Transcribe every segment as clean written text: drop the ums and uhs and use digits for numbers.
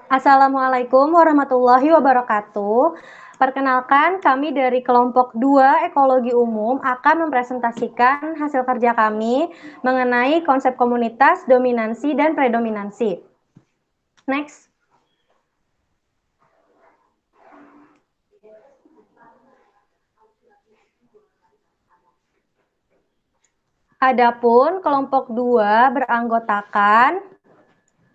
Assalamualaikum warahmatullahi wabarakatuh. Perkenalkan, kami dari kelompok 2 Ekologi Umum akan mempresentasikan hasil kerja kami mengenai konsep komunitas, dominansi, dan predominansi. Next. Adapun kelompok 2 beranggotakan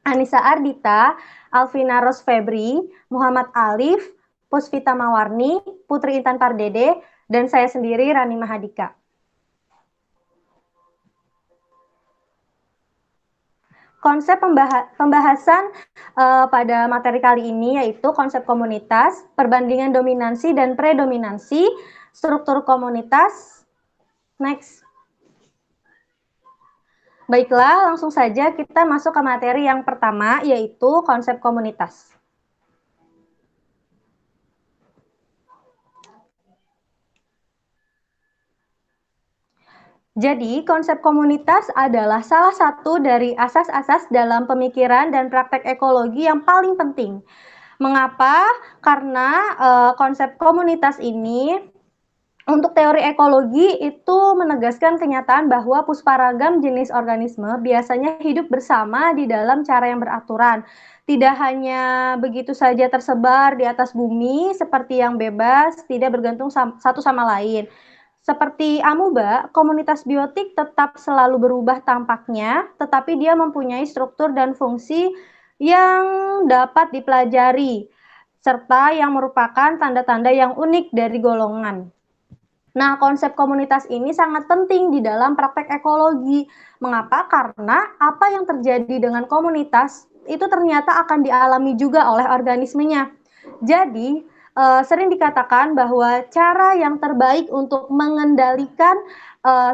Anissa Ardita, Alvina Ros Febri, Muhammad Alif, Puspita Mawarni, Putri Intan Pardede, dan saya sendiri Rani Mahadika. Konsep pembahasan pada materi kali ini yaitu konsep komunitas, perbandingan dominansi dan predominansi, struktur komunitas. Next. Baiklah, langsung saja kita masuk ke materi yang pertama, yaitu konsep komunitas. Jadi, konsep komunitas adalah salah satu dari asas-asas dalam pemikiran dan praktek ekologi yang paling penting. Mengapa? Karena konsep komunitas ini untuk teori ekologi itu menegaskan kenyataan bahwa pusparagam jenis organisme biasanya hidup bersama di dalam cara yang beraturan. Tidak hanya begitu saja tersebar di atas bumi seperti yang bebas, tidak bergantung satu sama lain. Seperti amuba, komunitas biotik tetap selalu berubah tampaknya, tetapi dia mempunyai struktur dan fungsi yang dapat dipelajari, serta yang merupakan tanda-tanda yang unik dari golongan. Nah, konsep komunitas ini sangat penting di dalam praktek ekologi. Mengapa? Karena apa yang terjadi dengan komunitas itu ternyata akan dialami juga oleh organismenya. Jadi, sering dikatakan bahwa cara yang terbaik untuk mengendalikan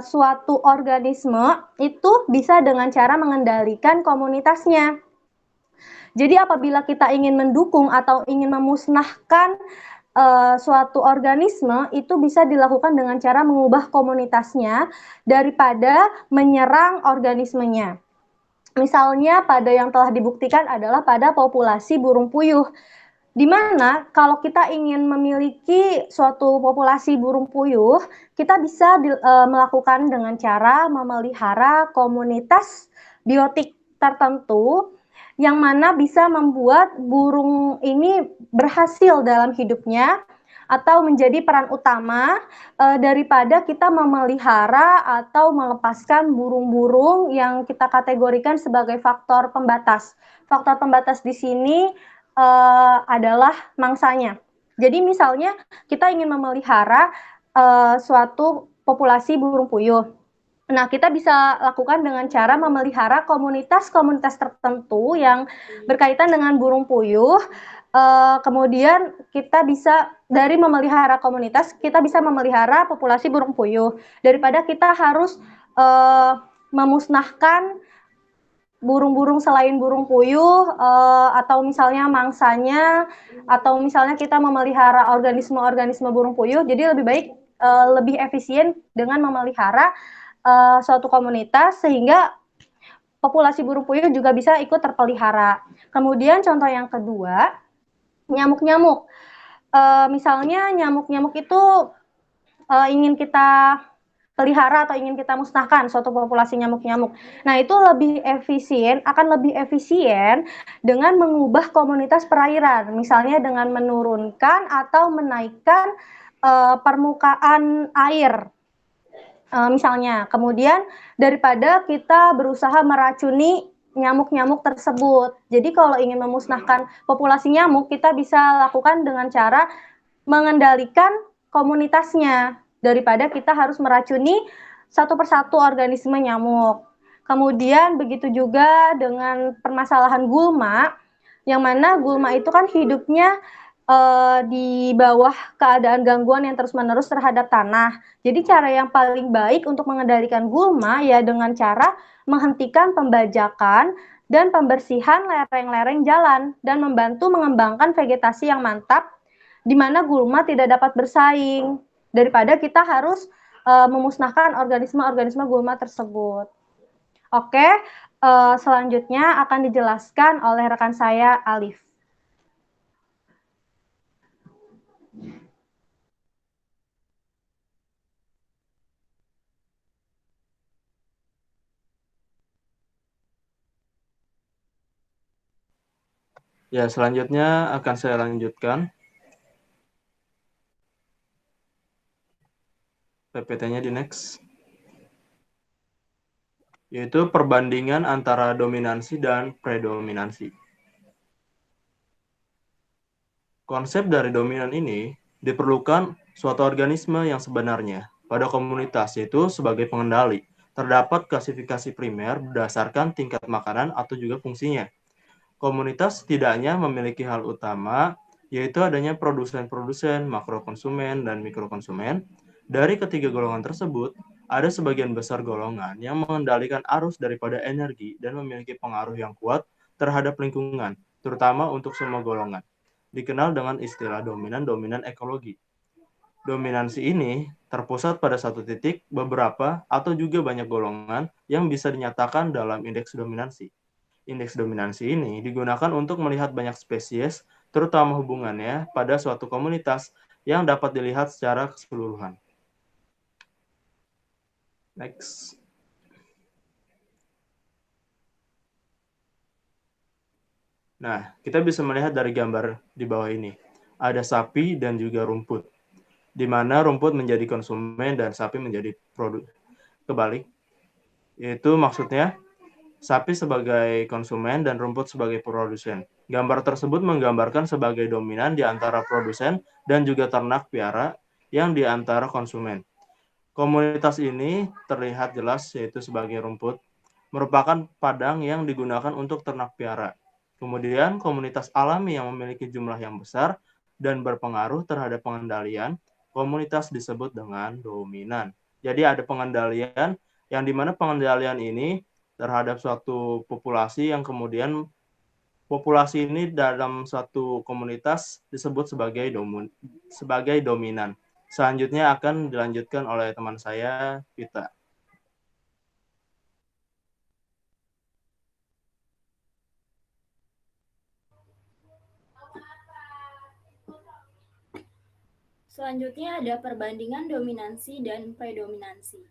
suatu organisme itu bisa dengan cara mengendalikan komunitasnya. Jadi apabila kita ingin mendukung atau ingin memusnahkan suatu organisme, itu bisa dilakukan dengan cara mengubah komunitasnya daripada menyerang organismenya. Misalnya pada yang telah dibuktikan adalah pada populasi burung puyuh, di mana kalau kita ingin memiliki suatu populasi burung puyuh, kita bisa melakukan dengan cara memelihara komunitas biotik tertentu yang mana bisa membuat burung ini berhasil dalam hidupnya atau menjadi peran utama daripada kita memelihara atau melepaskan burung-burung yang kita kategorikan sebagai faktor pembatas. Faktor pembatas di sini adalah mangsanya. Jadi misalnya kita ingin memelihara suatu populasi burung puyuh. Nah, kita bisa lakukan dengan cara memelihara komunitas-komunitas tertentu yang berkaitan dengan burung puyuh. Kemudian kita bisa dari memelihara komunitas, kita bisa memelihara populasi burung puyuh daripada kita harus memusnahkan burung-burung selain burung puyuh atau misalnya mangsanya atau misalnya kita memelihara organisme-organisme burung puyuh. Jadi lebih baik lebih efisien dengan memelihara suatu komunitas sehingga populasi burung puyuh juga bisa ikut terpelihara. Kemudian contoh yang kedua, nyamuk-nyamuk. Misalnya nyamuk-nyamuk itu ingin kita pelihara atau ingin kita musnahkan suatu populasi nyamuk-nyamuk. Nah, itu akan lebih efisien dengan mengubah komunitas perairan, misalnya dengan menurunkan atau menaikkan permukaan air. Misalnya, kemudian daripada kita berusaha meracuni nyamuk-nyamuk tersebut. Jadi kalau ingin memusnahkan populasi nyamuk, kita bisa lakukan dengan cara mengendalikan komunitasnya daripada kita harus meracuni satu persatu organisme nyamuk. Kemudian begitu juga dengan permasalahan gulma, yang mana gulma itu kan hidupnya di bawah keadaan gangguan yang terus-menerus terhadap tanah. Jadi cara yang paling baik untuk mengendalikan gulma ya dengan cara menghentikan pembajakan dan pembersihan lereng-lereng jalan dan membantu mengembangkan vegetasi yang mantap di mana gulma tidak dapat bersaing daripada kita harus memusnahkan organisme-organisme gulma tersebut. Oke, selanjutnya akan dijelaskan oleh rekan saya Alif. Ya, selanjutnya akan saya lanjutkan. PPT-nya di next. Yaitu perbandingan antara dominansi dan predominansi. Konsep dari dominan ini diperlukan suatu organisme yang sebenarnya pada komunitas, yaitu sebagai pengendali. Terdapat klasifikasi primer berdasarkan tingkat makanan atau juga fungsinya. Komunitas setidaknya memiliki hal utama, yaitu adanya produsen-produsen, makrokonsumen, dan mikrokonsumen. Dari ketiga golongan tersebut, ada sebagian besar golongan yang mengendalikan arus daripada energi dan memiliki pengaruh yang kuat terhadap lingkungan, terutama untuk semua golongan. Dikenal dengan istilah dominan-dominan ekologi. Dominansi ini terpusat pada satu titik, beberapa, atau juga banyak golongan yang bisa dinyatakan dalam indeks dominansi. Indeks dominansi ini digunakan untuk melihat banyak spesies, terutama hubungannya pada suatu komunitas yang dapat dilihat secara keseluruhan. Next. Nah, kita bisa melihat dari gambar di bawah ini. Ada sapi dan juga rumput, di mana rumput menjadi konsumen dan sapi menjadi produk. Kebalik, yaitu maksudnya sapi sebagai konsumen dan rumput sebagai produsen. Gambar tersebut menggambarkan sebagai dominan di antara produsen dan juga ternak piara yang di antara konsumen. Komunitas ini terlihat jelas yaitu sebagai rumput, merupakan padang yang digunakan untuk ternak piara. Kemudian komunitas alami yang memiliki jumlah yang besar dan berpengaruh terhadap pengendalian, komunitas disebut dengan dominan. Jadi ada pengendalian yang dimana pengendalian ini terhadap suatu populasi yang kemudian populasi ini dalam suatu komunitas disebut sebagai dominan. Selanjutnya akan dilanjutkan oleh teman saya, Pita. Selanjutnya ada perbandingan dominansi dan predominansi.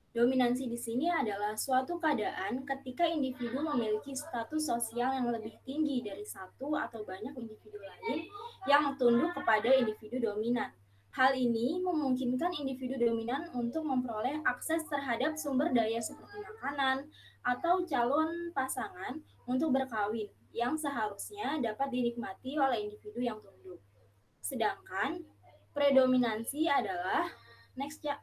Dominansi di sini adalah suatu keadaan ketika individu memiliki status sosial yang lebih tinggi dari satu atau banyak individu lain yang tunduk kepada individu dominan. Hal ini memungkinkan individu dominan untuk memperoleh akses terhadap sumber daya seperti makanan atau calon pasangan untuk berkawin yang seharusnya dapat dinikmati oleh individu yang tunduk. Sedangkan predominansi adalah next ya.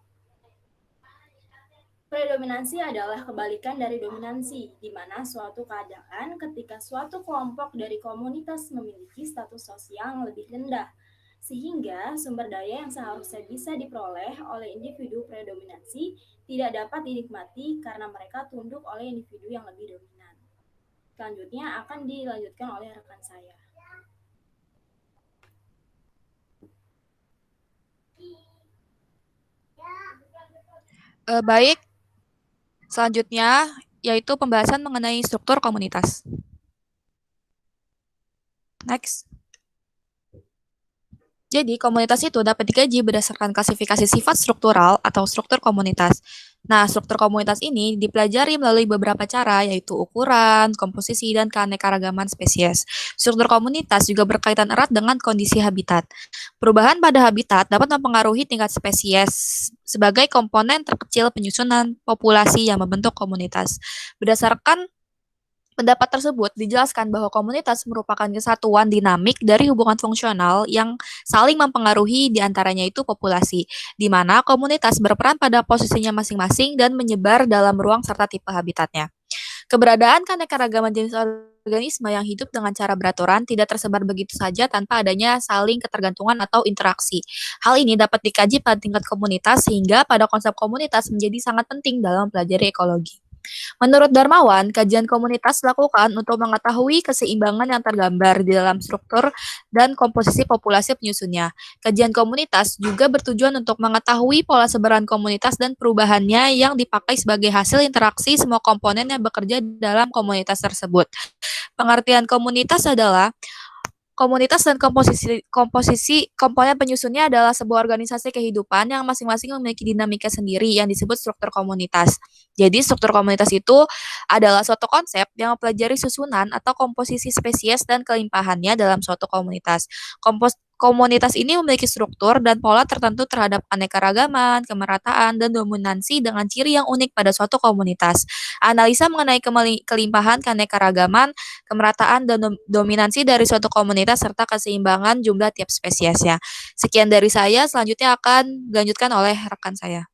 Predominansi adalah kebalikan dari dominansi, di mana suatu keadaan ketika suatu kelompok dari komunitas memiliki status sosial yang lebih rendah, sehingga sumber daya yang seharusnya bisa diperoleh oleh individu predominansi tidak dapat dinikmati karena mereka tunduk oleh individu yang lebih dominan. Selanjutnya akan dilanjutkan oleh rekan saya. Baik, selanjutnya yaitu pembahasan mengenai struktur komunitas. Next. Jadi, komunitas itu dapat dikaji berdasarkan klasifikasi sifat struktural atau struktur komunitas. Nah, struktur komunitas ini dipelajari melalui beberapa cara, yaitu ukuran, komposisi, dan keanekaragaman spesies. Struktur komunitas juga berkaitan erat dengan kondisi habitat. Perubahan pada habitat dapat mempengaruhi tingkat spesies sebagai komponen terkecil penyusunan populasi yang membentuk komunitas. Berdasarkan pendapat tersebut dijelaskan bahwa komunitas merupakan kesatuan dinamik dari hubungan fungsional yang saling mempengaruhi di antaranya itu populasi, di mana komunitas berperan pada posisinya masing-masing dan menyebar dalam ruang serta tipe habitatnya. Keberadaan keanekaragaman jenis organisme yang hidup dengan cara beraturan tidak tersebar begitu saja tanpa adanya saling ketergantungan atau interaksi. Hal ini dapat dikaji pada tingkat komunitas sehingga pada konsep komunitas menjadi sangat penting dalam mempelajari ekologi. Menurut Darmawan, kajian komunitas dilakukan untuk mengetahui keseimbangan yang tergambar di dalam struktur dan komposisi populasi penyusunnya. Kajian komunitas juga bertujuan untuk mengetahui pola sebaran komunitas dan perubahannya yang dipakai sebagai hasil interaksi semua komponen yang bekerja dalam komunitas tersebut. Pengertian komunitas adalah Komunitas dan komposisi komponen penyusunnya adalah sebuah organisasi kehidupan yang masing-masing memiliki dinamika sendiri yang disebut struktur komunitas. Jadi struktur komunitas itu adalah suatu konsep yang mempelajari susunan atau komposisi spesies dan kelimpahannya dalam suatu komunitas. Komunitas ini memiliki struktur dan pola tertentu terhadap keanekaragaman, kemerataan, dan dominansi dengan ciri yang unik pada suatu komunitas. Analisa mengenai kelimpahan, keanekaragaman, kemerataan, dan dominansi dari suatu komunitas serta keseimbangan jumlah tiap spesiesnya. Sekian dari saya, selanjutnya akan dilanjutkan oleh rekan saya.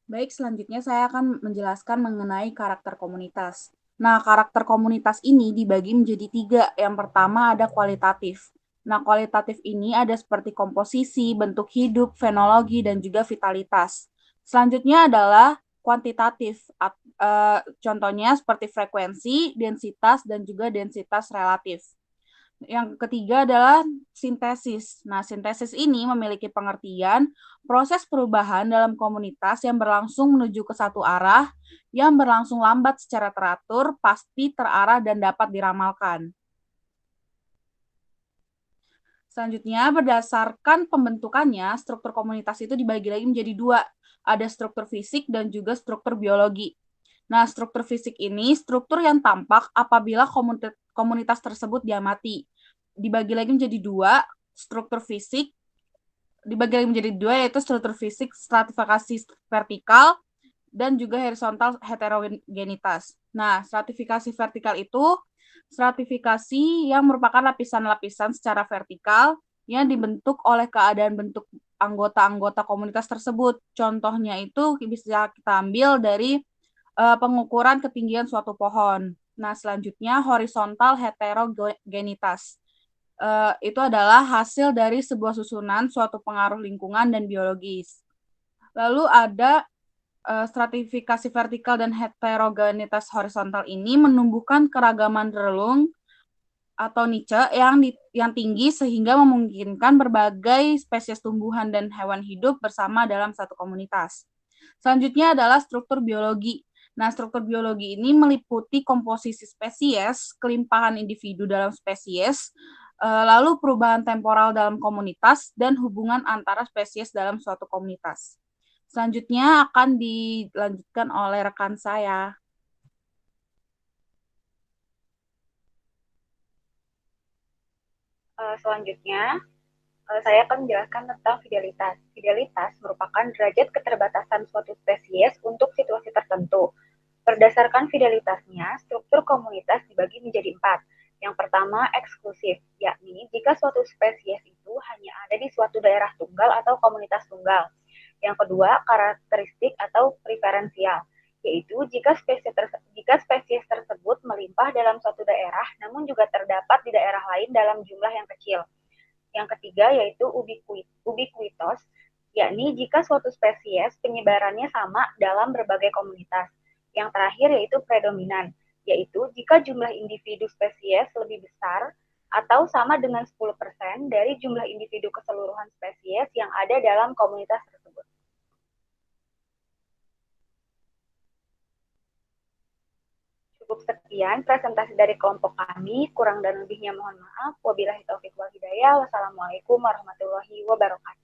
Baik, selanjutnya saya akan menjelaskan mengenai karakter komunitas. Nah, karakter komunitas ini dibagi menjadi 3. Yang pertama ada kualitatif. Nah, kualitatif ini ada seperti komposisi, bentuk hidup, fenologi, dan juga vitalitas. Selanjutnya adalah kuantitatif. Contohnya seperti frekuensi, densitas, dan juga densitas relatif. Yang ketiga adalah sintesis. Nah, sintesis ini memiliki pengertian proses perubahan dalam komunitas yang berlangsung menuju ke satu arah, yang berlangsung lambat secara teratur, pasti terarah, dan dapat diramalkan. Selanjutnya, berdasarkan pembentukannya, struktur komunitas itu dibagi lagi menjadi 2. Ada struktur fisik dan juga struktur biologi. Nah, struktur fisik ini struktur yang tampak apabila komunitas tersebut diamati. Dibagi lagi menjadi 2, struktur fisik dibagi lagi menjadi 2, yaitu struktur fisik stratifikasi vertikal dan juga horizontal heterogenitas. Nah, stratifikasi vertikal itu stratifikasi yang merupakan lapisan-lapisan secara vertikal yang dibentuk oleh keadaan bentuk anggota-anggota komunitas tersebut. Contohnya itu bisa kita ambil dari pengukuran ketinggian suatu pohon. Nah, selanjutnya horizontal heterogenitas. Itu adalah hasil dari sebuah susunan suatu pengaruh lingkungan dan biologis. Lalu ada stratifikasi vertikal dan heterogenitas horizontal ini menumbuhkan keragaman relung atau niche yang tinggi sehingga memungkinkan berbagai spesies tumbuhan dan hewan hidup bersama dalam satu komunitas. Selanjutnya adalah struktur biologi. Nah, struktur biologi ini meliputi komposisi spesies, kelimpahan individu dalam spesies, lalu perubahan temporal dalam komunitas, dan hubungan antara spesies dalam suatu komunitas. Selanjutnya akan dilanjutkan oleh rekan saya. Selanjutnya, saya akan menjelaskan tentang fidelitas. Fidelitas merupakan derajat keterbatasan suatu spesies untuk situasi tertentu. Berdasarkan fidelitasnya, struktur komunitas dibagi menjadi 4. Yang pertama, eksklusif, yakni jika suatu spesies itu hanya ada di suatu daerah tunggal atau komunitas tunggal. Yang kedua, karakteristik atau preferensial, yaitu jika spesies tersebut melimpah dalam suatu daerah, namun juga terdapat di daerah lain dalam jumlah yang kecil. Yang ketiga, yaitu ubiquitos, yakni jika suatu spesies penyebarannya sama dalam berbagai komunitas. Yang terakhir yaitu predominan, yaitu jika jumlah individu spesies lebih besar atau sama dengan 10% dari jumlah individu keseluruhan spesies yang ada dalam komunitas tersebut. Cukup sekian presentasi dari kelompok kami, kurang dan lebihnya mohon maaf. Wabillahi taufiq wal hidayah. Wassalamualaikum warahmatullahi wabarakatuh.